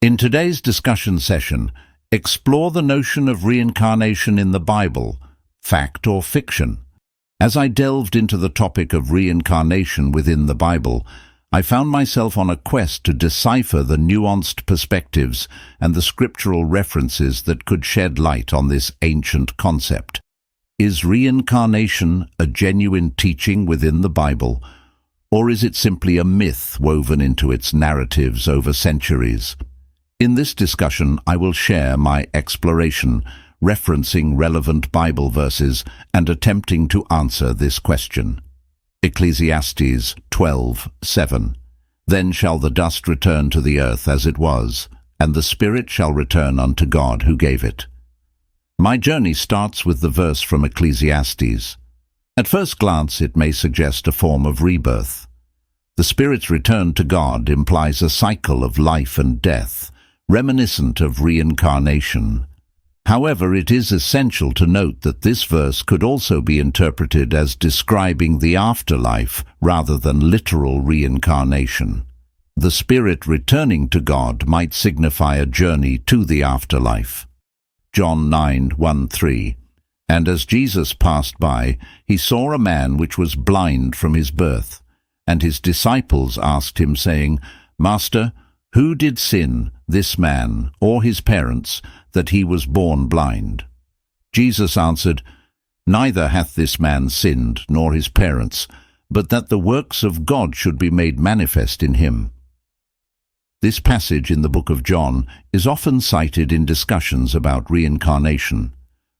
In today's discussion session, explore the notion of reincarnation in the Bible, fact or fiction. As I delved into the topic of reincarnation within the Bible, I found myself on a quest to decipher the nuanced perspectives and the scriptural references that could shed light on this ancient concept. Is reincarnation a genuine teaching within the Bible, or is it simply a myth woven into its narratives over centuries? In this discussion, I will share my exploration, referencing relevant Bible verses and attempting to answer this question. Ecclesiastes 12:7. Then shall the dust return to the earth as it was, and the spirit shall return unto God who gave it. My journey starts with the verse from Ecclesiastes. At first glance, it may suggest a form of rebirth. The spirit's return to God implies a cycle of life and death, reminiscent of reincarnation. However, it is essential to note that this verse could also be interpreted as describing the afterlife rather than literal reincarnation. The spirit returning to God might signify a journey to the afterlife. John 9:1-3. And as Jesus passed by, he saw a man which was blind from his birth. And his disciples asked him, saying, Master, who did sin, this man, or his parents, that he was born blind? Jesus answered, Neither hath this man sinned, nor his parents, but that the works of God should be made manifest in him. This passage in the book of John is often cited in discussions about reincarnation.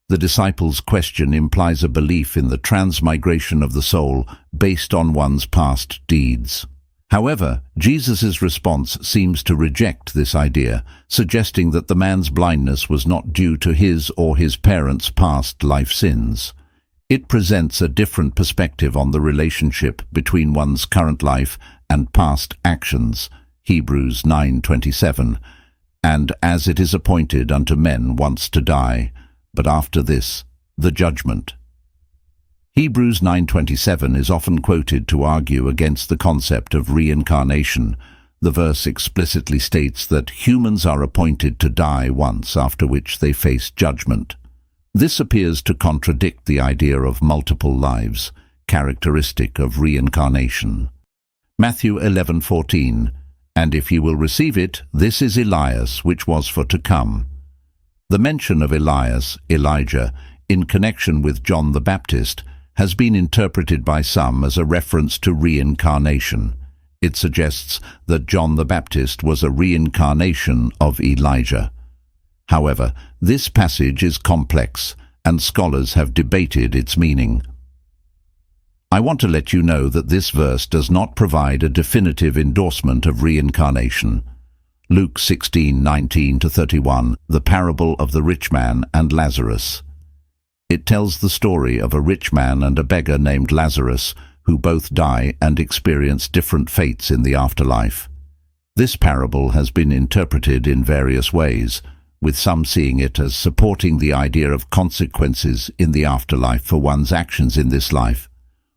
The disciples' question implies a belief in the transmigration of the soul based on one's past deeds. However, Jesus' response seems to reject this idea, suggesting that the man's blindness was not due to his or his parents' past life sins. It presents a different perspective on the relationship between one's current life and past actions, Hebrews 9:27, and as it is appointed unto men once to die, but after this, the judgment. Hebrews 9:27 is often quoted to argue against the concept of reincarnation. The verse explicitly states that humans are appointed to die once, after which they face judgment. This appears to contradict the idea of multiple lives, characteristic of reincarnation. Matthew 11:14, And if ye will receive it, this is Elias, which was for to come. The mention of Elias, Elijah, in connection with John the Baptist, has been interpreted by some as a reference to reincarnation. It suggests that John the Baptist was a reincarnation of Elijah. However, this passage is complex, and scholars have debated its meaning. I want to let you know that this verse does not provide a definitive endorsement of reincarnation. Luke 16:19-31, the parable of the rich man and Lazarus. It tells the story of a rich man and a beggar named Lazarus, who both die and experience different fates in the afterlife. This parable has been interpreted in various ways, with some seeing it as supporting the idea of consequences in the afterlife for one's actions in this life,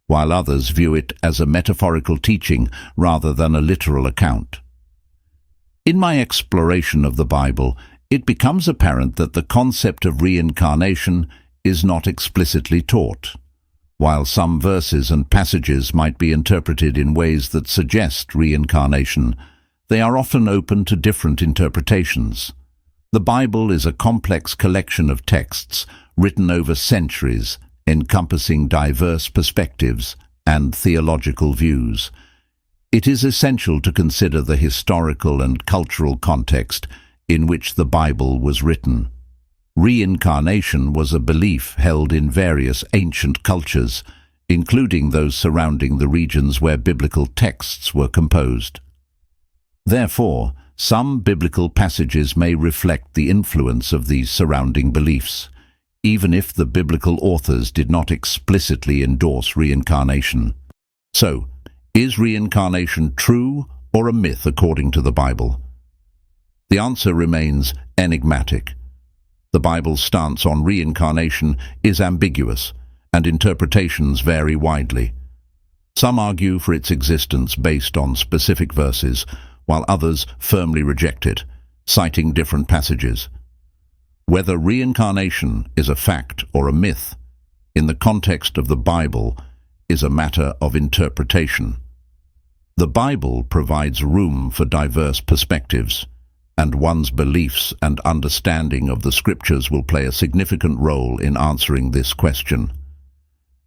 while others view it as a metaphorical teaching rather than a literal account. In my exploration of the Bible, it becomes apparent that the concept of reincarnation is not explicitly taught. While some verses and passages might be interpreted in ways that suggest reincarnation, they are often open to different interpretations. The Bible is a complex collection of texts written over centuries, encompassing diverse perspectives and theological views. It is essential to consider the historical and cultural context in which the Bible was written. Reincarnation was a belief held in various ancient cultures, including those surrounding the regions where biblical texts were composed. Therefore, some biblical passages may reflect the influence of these surrounding beliefs, even if the biblical authors did not explicitly endorse reincarnation. So, is reincarnation true or a myth according to the Bible? The answer remains enigmatic. The Bible's stance on reincarnation is ambiguous, and interpretations vary widely. Some argue for its existence based on specific verses, while others firmly reject it, citing different passages. Whether reincarnation is a fact or a myth, in the context of the Bible, is a matter of interpretation. The Bible provides room for diverse perspectives, and one's beliefs and understanding of the Scriptures will play a significant role in answering this question.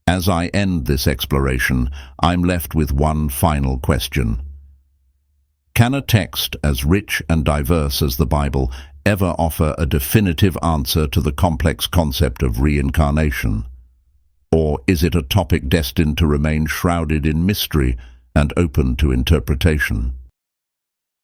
As I end this exploration, I'm left with one final question. Can a text as rich and diverse as the Bible ever offer a definitive answer to the complex concept of reincarnation? Or is it a topic destined to remain shrouded in mystery and open to interpretation?